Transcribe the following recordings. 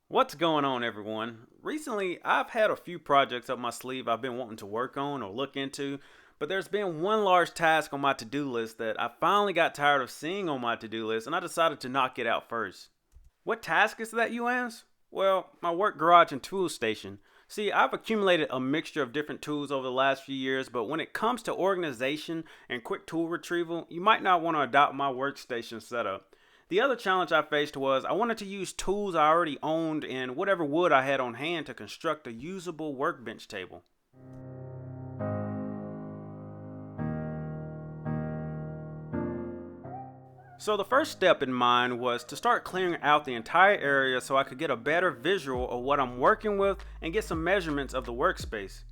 What's going on, everyone? Recently, I've had a few projects up my sleeve I've been wanting to work on or look into, but there's been one large task on my to do list that I finally got tired of seeing on my to do list and I decided to knock it out first. What task is that, you ask? Well, my work garage and tool station. See, I've accumulated a mixture of different tools over the last few years, but when it comes to organization and quick tool retrieval, you might not want to adopt my workstation setup. The other challenge I faced was I wanted to use tools I already owned and whatever wood I had on hand to construct a usable workbench table. So the first step in mind was to start clearing out the entire area so I could get a better visual of what I'm working with and get some measurements of the workspace.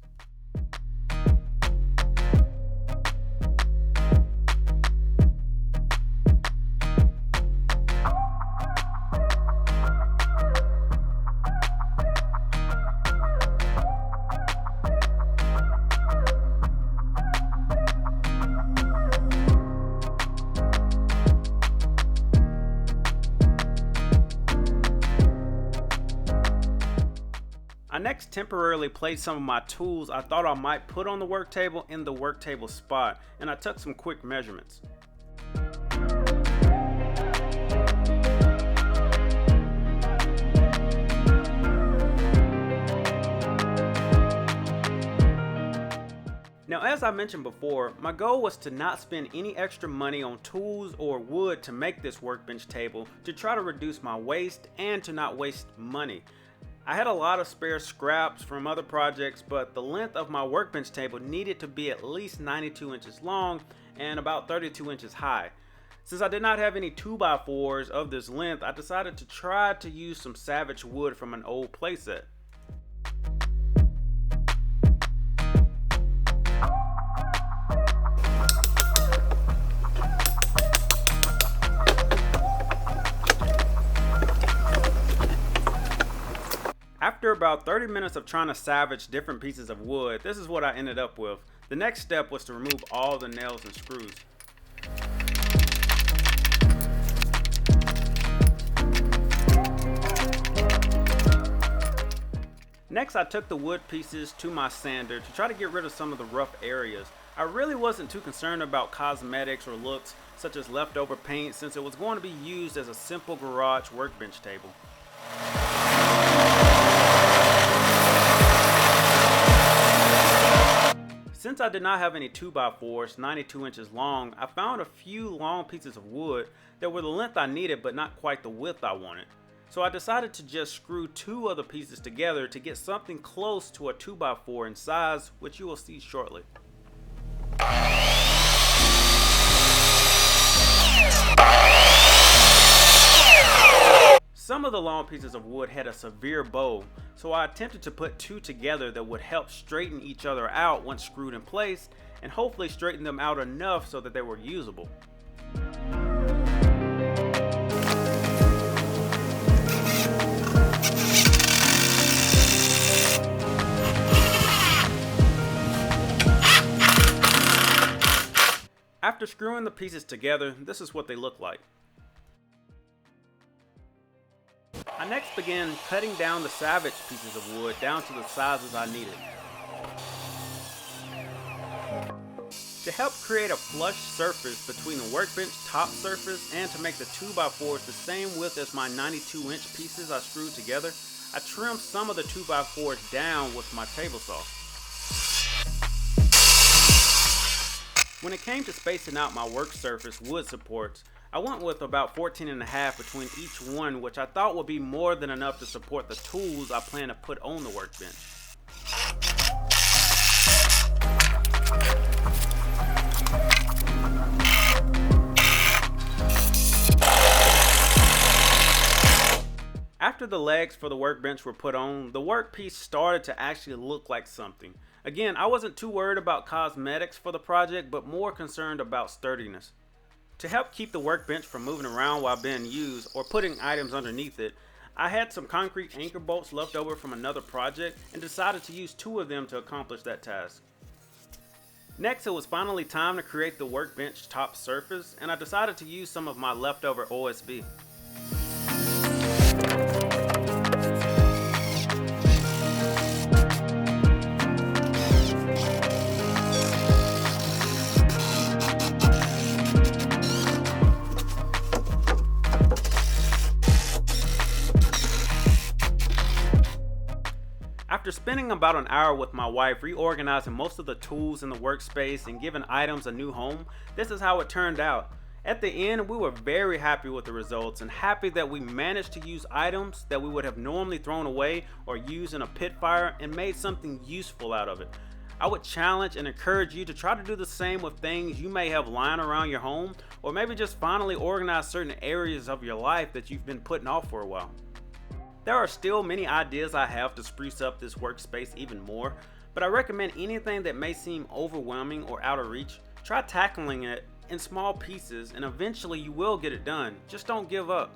I next temporarily placed some of my tools I thought I might put on the work table in the work table spot, and I took some quick measurements. Now, as I mentioned before, my goal was to not spend any extra money on tools or wood to make this workbench table to try to reduce my waste and to not waste money. I had a lot of spare scraps from other projects, but the length of my workbench table needed to be at least 92 inches long and about 32 inches high. Since I did not have any 2x4s of this length, I decided to try to use some Savage wood from an old playset. After about 30 minutes of trying to salvage different pieces of wood, this is what I ended up with. The next step was to remove all the nails and screws. Next, I took the wood pieces to my sander to try to get rid of some of the rough areas. I really wasn't too concerned about cosmetics or looks such as leftover paint since it was going to be used as a simple garage workbench table. Since I did not have any 2x4s 92 inches long, I found a few long pieces of wood that were the length I needed but not quite the width I wanted. So I decided to just screw two other pieces together to get something close to a 2x4 in size, which you will see shortly. Some of the long pieces of wood had a severe bow, so I attempted to put two together that would help straighten each other out once screwed in place, and hopefully straighten them out enough so that they were usable. After screwing the pieces together, this is what they look like. I next began cutting down the Savage pieces of wood down to the sizes I needed. To help create a flush surface between the workbench top surface and to make the 2x4s the same width as my 92-inch pieces I screwed together, I trimmed some of the 2x4s down with my table saw. When it came to spacing out my work surface wood supports, I went with about 14.5 between each one, which I thought would be more than enough to support the tools I plan to put on the workbench. After the legs for the workbench were put on, the workpiece started to actually look like something. Again, I wasn't too worried about cosmetics for the project, but more concerned about sturdiness. To help keep the workbench from moving around while being used or putting items underneath it, I had some concrete anchor bolts left over from another project and decided to use two of them to accomplish that task. Next, it was finally time to create the workbench top surface, and I decided to use some of my leftover OSB. After spending about an hour with my wife reorganizing most of the tools in the workspace and giving items a new home, this is how it turned out. At the end, we were very happy with the results and happy that we managed to use items that we would have normally thrown away or used in a pit fire and made something useful out of it. I would challenge and encourage you to try to do the same with things you may have lying around your home, or maybe just finally organize certain areas of your life that you've been putting off for a while. There are still many ideas I have to spruce up this workspace even more, but I recommend anything that may seem overwhelming or out of reach, try tackling it in small pieces and eventually you will get it done. Just don't give up.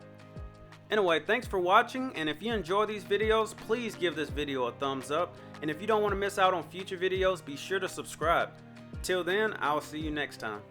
Anyway, thanks for watching, and if you enjoy these videos, please give this video a thumbs up, and if you don't want to miss out on future videos, be sure to subscribe. Till then, I'll see you next time.